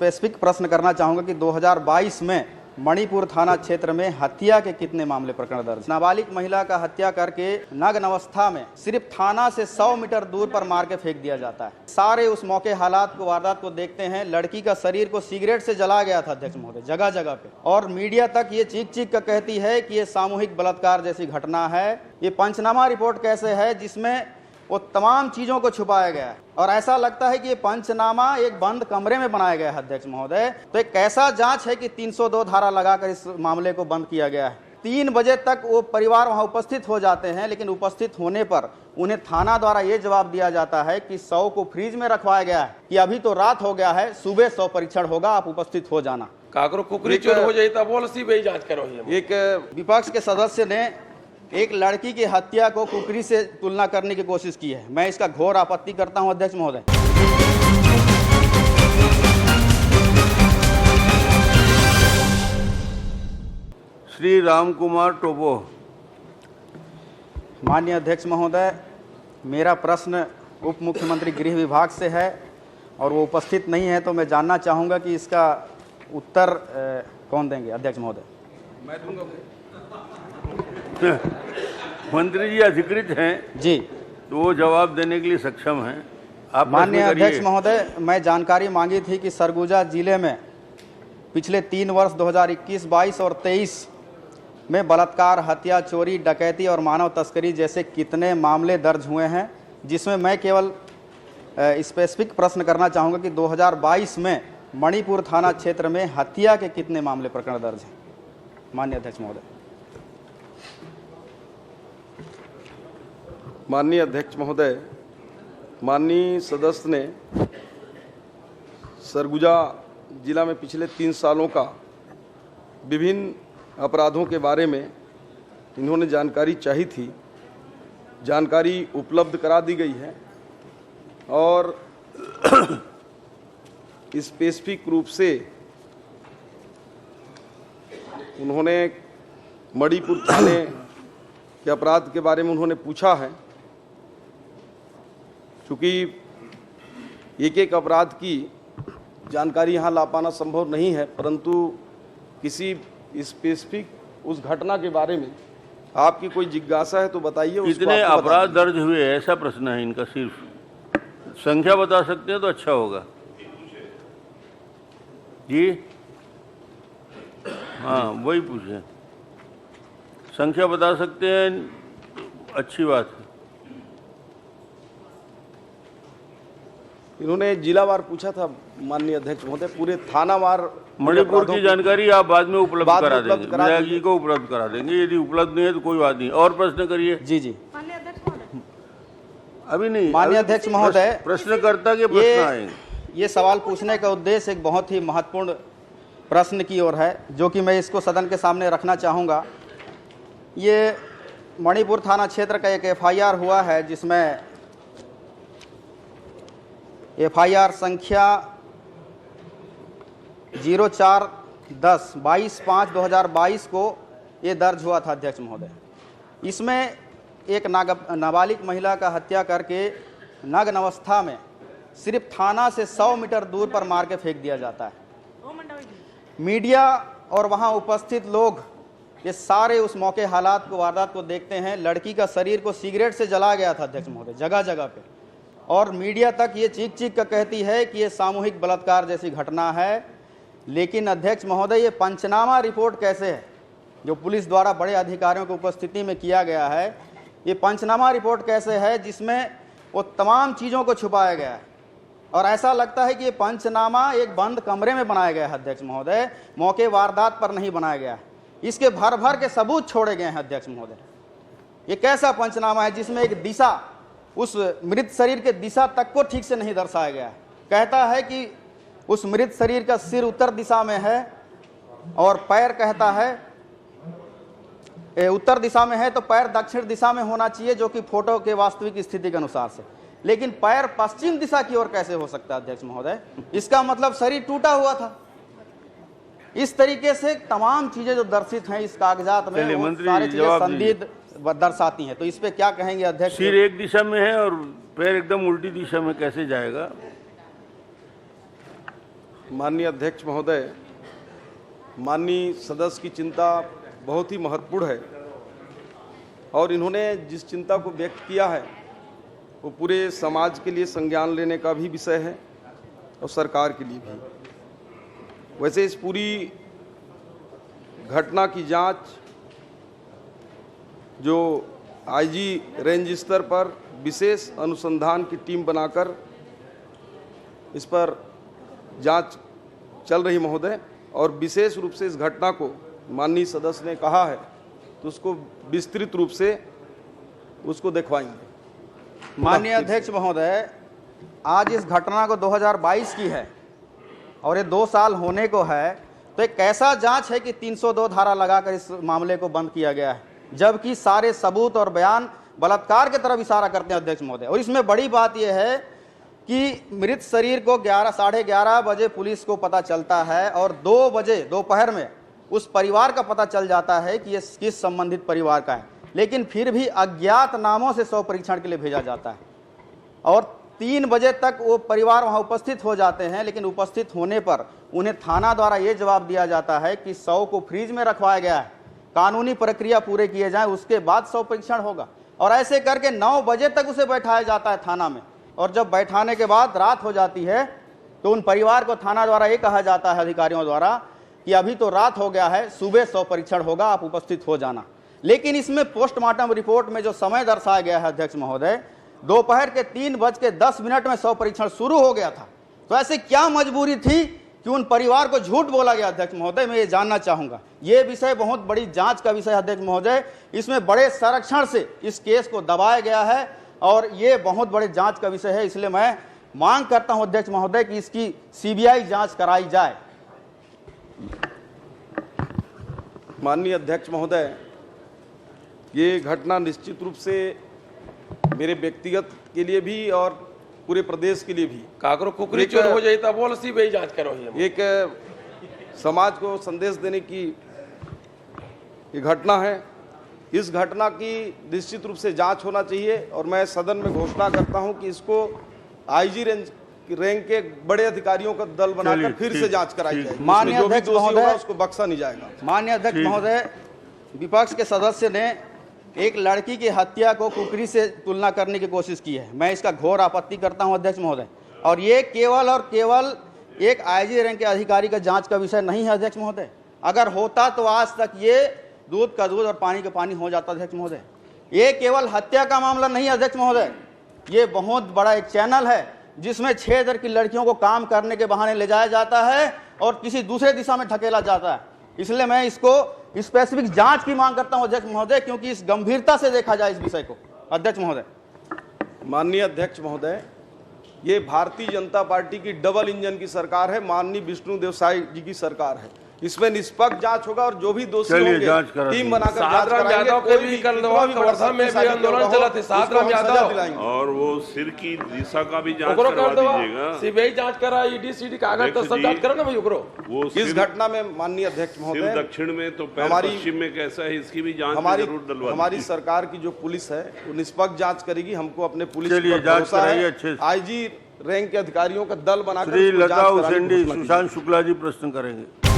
Specific प्रश्न करना चाहूँगा कि 2022 में मणिपुर थाना क्षेत्र में हत्या के कितने मामले प्रकरण दर्ज? नाबालिग महिला का हत्या करके नग्न अवस्था में सिर्फ थाना से 100 मीटर दूर पर मार के फेंक दिया जाता है। सारे उस मौके हालात को, वारदात को देखते हैं। लड़की का शरीर को सिगरेट से जला गया था अध्यक्ष महोदय, जगह जगह पे, और मीडिया तक ये चीख कर कहती है कि ये सामूहिक बलात्कार जैसी घटना है। ये पंचनामा रिपोर्ट कैसे है जिसमें वो तमाम चीजों को छुपाया गया है, और ऐसा लगता है कि ये पंचनामा एक बंद कमरे में बनाया गया है अध्यक्ष महोदय। तो एक कैसा जांच है कि 302 धारा लगाकर इस मामले को बंद किया गया है। 3 बजे तक वो परिवार वहां उपस्थित हो जाते हैं, लेकिन उपस्थित होने पर उन्हें थाना द्वारा ये जवाब दिया जाता है कि 100 को फ्रीज में रखवाया गया है कि अभी तो रात हो गया है, सुबह 100 परीक्षण होगा, आप उपस्थित हो जाना। काकरो कुकरी चोर हो जाए तब बोल सी भाई जांच करो। एक विपक्ष के सदस्य ने एक लड़की की हत्या को कुकरी से तुलना करने की कोशिश की है। मैं इसका घोर आपत्ति करता हूं अध्यक्ष महोदय। श्री राम कुमार टोबो। माननीय अध्यक्ष महोदय, मेरा प्रश्न उप मुख्यमंत्री गृह विभाग से है और वो उपस्थित नहीं है, तो मैं जानना चाहूँगा कि इसका उत्तर कौन देंगे अध्यक्ष महोदय? मैं दूंगा। मंत्री जी अधिकृत हैं जी, तो वो जवाब देने के लिए सक्षम हैं। आप माननीय अध्यक्ष महोदय, मैं जानकारी मांगी थी कि सरगुजा जिले में पिछले 3 वर्ष 2021, 22 और 23 में बलात्कार, हत्या, चोरी, डकैती और मानव तस्करी जैसे कितने मामले दर्ज हुए हैं, जिसमें मैं केवल स्पेसिफिक प्रश्न करना चाहूँगा कि 2022 में मणिपुर थाना क्षेत्र में हत्या के कितने मामले प्रकरण दर्ज हैं? माननीय अध्यक्ष महोदय। माननीय अध्यक्ष महोदय, माननीय सदस्य ने सरगुजा जिला में पिछले 3 सालों का विभिन्न अपराधों के बारे में इन्होंने जानकारी चाही थी। जानकारी उपलब्ध करा दी गई है और स्पेसिफिक रूप से उन्होंने मणिपुर थाने के अपराध के बारे में उन्होंने पूछा है। चूँकि एक अपराध की जानकारी यहाँ ला पाना संभव नहीं है, परंतु किसी स्पेसिफिक उस घटना के बारे में आपकी कोई जिज्ञासा है तो बताइए। कितने अपराध दर्ज हुए, ऐसा प्रश्न है इनका। सिर्फ संख्या बता सकते हैं तो अच्छा होगा जी। हाँ, वही पूछे। संख्या बता सकते हैं, अच्छी बात है। इन्होंने जिलावार पूछा था माननीय अध्यक्ष महोदय, पूरे थानावार मणिपुर की जानकारी आप बाद में उपलब्ध करा देंगे, विधायक जी को उपलब्ध करा देंगे। यदि उपलब्ध नहीं है तो कोई बात नहीं। और प्रश्न करिए। जी जी, माननीय अध्यक्ष महोदय। अभी नहीं। माननीय अध्यक्ष महोदय, प्रश्नकर्ता के प्रश्न आएंगे। ये सवाल पूछने का उद्देश्य एक बहुत ही महत्वपूर्ण प्रश्न की ओर है, जो कि मैं इसको सदन के सामने रखना चाहूँगा। ये मणिपुर थाना क्षेत्र का एक FIR हुआ है, जिसमें FIR संख्या 0410 22/5/2022 को ये दर्ज हुआ था अध्यक्ष महोदय। इसमें एक नाबालिग महिला का हत्या करके नग्न अवस्था में सिर्फ थाना से 100 मीटर दूर पर मार के फेंक दिया जाता है। मीडिया और वहां उपस्थित लोग ये सारे उस मौके हालात को, वारदात को देखते हैं। लड़की का शरीर को सिगरेट से जला गया था अध्यक्ष महोदय, जगह जगह पे, और मीडिया तक ये चीख कर कहती है कि ये सामूहिक बलात्कार जैसी घटना है। लेकिन अध्यक्ष महोदय, ये पंचनामा रिपोर्ट कैसे है, जो पुलिस द्वारा बड़े अधिकारियों की उपस्थिति में किया गया है, ये पंचनामा रिपोर्ट कैसे है जिसमें वो तमाम चीज़ों को छुपाया गया है, और ऐसा लगता है कि ये पंचनामा एक बंद कमरे में बनाया गया है अध्यक्ष महोदय, मौके वारदात पर नहीं बनाया गया है। इसके भर भर के सबूत छोड़े गए हैं अध्यक्ष महोदय। ये कैसा पंचनामा है जिसमें एक दिशा, उस मृत शरीर के दिशा तक को ठीक से नहीं दर्शाया गया है। कहता है कि उस मृत शरीर का सिर उत्तर दिशा में है और पैर, कहता है उत्तर दिशा में है तो पैर दक्षिण दिशा में होना चाहिए, जो कि फोटो के वास्तविक स्थिति के अनुसार से। लेकिन पैर पश्चिम दिशा की ओर कैसे हो सकता है अध्यक्ष महोदय? इसका मतलब शरीर टूटा हुआ था। इस तरीके से तमाम चीजें जो दर्शित हैं इस कागजात में, सारी चीजें संदिग्ध दर्शाती हैं। तो इस पे क्या कहेंगे अध्यक्ष? सिर एक दिशा में है और पैर एकदम उल्टी दिशा में कैसे जाएगा? माननीय अध्यक्ष महोदय, माननीय सदस्य की चिंता बहुत ही महत्वपूर्ण है और इन्होंने जिस चिंता को व्यक्त किया है वो पूरे समाज के लिए संज्ञान लेने का भी विषय है और सरकार के लिए भी। वैसे इस पूरी घटना की जांच जो आईजी रेंज स्तर पर विशेष अनुसंधान की टीम बनाकर इस पर जांच चल रही महोदय, और विशेष रूप से इस घटना को माननीय सदस्य ने कहा है तो उसको विस्तृत रूप से उसको दिखवाएंगे। माननीय अध्यक्ष महोदय, आज इस घटना को 2022 की है और ये 2 साल होने को है, तो एक कैसा जांच है कि 302 धारा लगाकर इस मामले को बंद किया गया है, जबकि सारे सबूत और बयान बलात्कार की तरफ इशारा करते हैं अध्यक्ष महोदय। और इसमें बड़ी बात यह है कि मृत शरीर को 11-11:30 बजे पुलिस को पता चलता है और 2 बजे दोपहर में उस परिवार का पता चल जाता है कि ये किस संबंधित परिवार का है, लेकिन फिर भी अज्ञात नामों से शव परीक्षण के लिए भेजा जाता है और 3 बजे तक वो परिवार वहां उपस्थित हो जाते हैं, लेकिन उपस्थित होने पर उन्हें थाना द्वारा ये जवाब दिया जाता है कि शव को फ्रीज में रखवाया गया है, कानूनी प्रक्रिया पूरे किए जाएं उसके बाद शव परीक्षण होगा। और ऐसे करके 9 बजे तक उसे बैठाया जाता है थाना में, और जब बैठाने के बाद रात हो जाती है तो उन परिवार को थाना द्वारा ये कहा जाता है अधिकारियों द्वारा कि अभी तो रात हो गया है, सुबह शव परीक्षण होगा, आप उपस्थित हो जाना। लेकिन इसमें पोस्टमार्टम रिपोर्ट में जो समय दर्शाया गया है अध्यक्ष महोदय, दोपहर के 3:10 में शव परीक्षण शुरू हो गया था। तो ऐसे क्या मजबूरी थी कि उन परिवार को झूठ बोला गया अध्यक्ष महोदय, मैं ये जानना चाहूंगा। ये विषय बहुत बड़ी जांच का विषय अध्यक्ष महोदय, इसमें बड़े संरक्षण से इस केस को दबाया गया है और ये बहुत बड़े जांच का विषय है, इसलिए मैं मांग करता हूं अध्यक्ष महोदय कि इसकी सीबीआई जांच कराई जाए। माननीय अध्यक्ष महोदय, ये घटना निश्चित रूप से मेरे व्यक्तिगत के लिए भी और पूरे प्रदेश के लिए भी काकरो कुकरी चोर हो जाए तब बोल सीबीआई जांच करो। एक समाज को संदेश देने की ये घटना है। इस घटना की निश्चित रूप से जांच होना चाहिए और मैं सदन में घोषणा करता हूं कि इसको आईजी रैंक के बड़े अधिकारियों का दल बनाकर फिर से जांच कराई जाएगी। माननीय अध्यक्ष महोदय, उसको बख्शा नहीं जाएगा। माननीय अध्यक्ष महोदय, विपक्ष के सदस्य ने एक लड़की की हत्या को कुकरी से तुलना करने की कोशिश की है, मैं इसका घोर आपत्ति करता हूं अध्यक्ष महोदय। और ये केवल और केवल एक आईजी रैंक के अधिकारी का जांच का विषय नहीं है अध्यक्ष महोदय। अगर होता तो आज तक ये दूध का दूध और पानी का पानी हो जाता अध्यक्ष महोदय। ये केवल हत्या का मामला नहीं अध्यक्ष महोदय, ये बहुत बड़ा एक चैनल है जिसमें 6 दर की लड़कियों को काम करने के बहाने ले जाया जाता है और किसी दूसरे दिशा में ढकेला जाता है। इसलिए मैं इसको स्पेसिफिक जांच की मांग करता हूं अध्यक्ष महोदय, क्योंकि इस गंभीरता से देखा जाए इस विषय को अध्यक्ष महोदय। माननीय अध्यक्ष महोदय, ये भारतीय जनता पार्टी की डबल इंजन की सरकार है, माननीय विष्णुदेव साई जी की सरकार है। इसमें निष्पक्ष जांच होगा और जो भी दोषी होंगे टीम बनाकर जांच कराएंगे। कोई भी कल वर्षा में भी आंदोलन चला थे, सातराम यादव और वो सिर की दिशा का भी जांच करवा दीजिएगा। सीबीआई जांच करा, ईडी सीडी कागज तो सब जांच करो ना भाई ओकरो। वो इस घटना में माननीय अध्यक्ष महोदय, दक्षिण में तो पैर पश्चिम में कैसा है, इसकी भी जांच जरूर डलवा। हमारी सरकार की जो पुलिस है वो निष्पक्ष जांच करेगी। हमको अपने पुलिस पर भरोसा है। आईजी रैंक के अधिकारियों का दल बनाकर श्री लता हुसैन सुशांत शुक्ला जी प्रश्न करेंगे।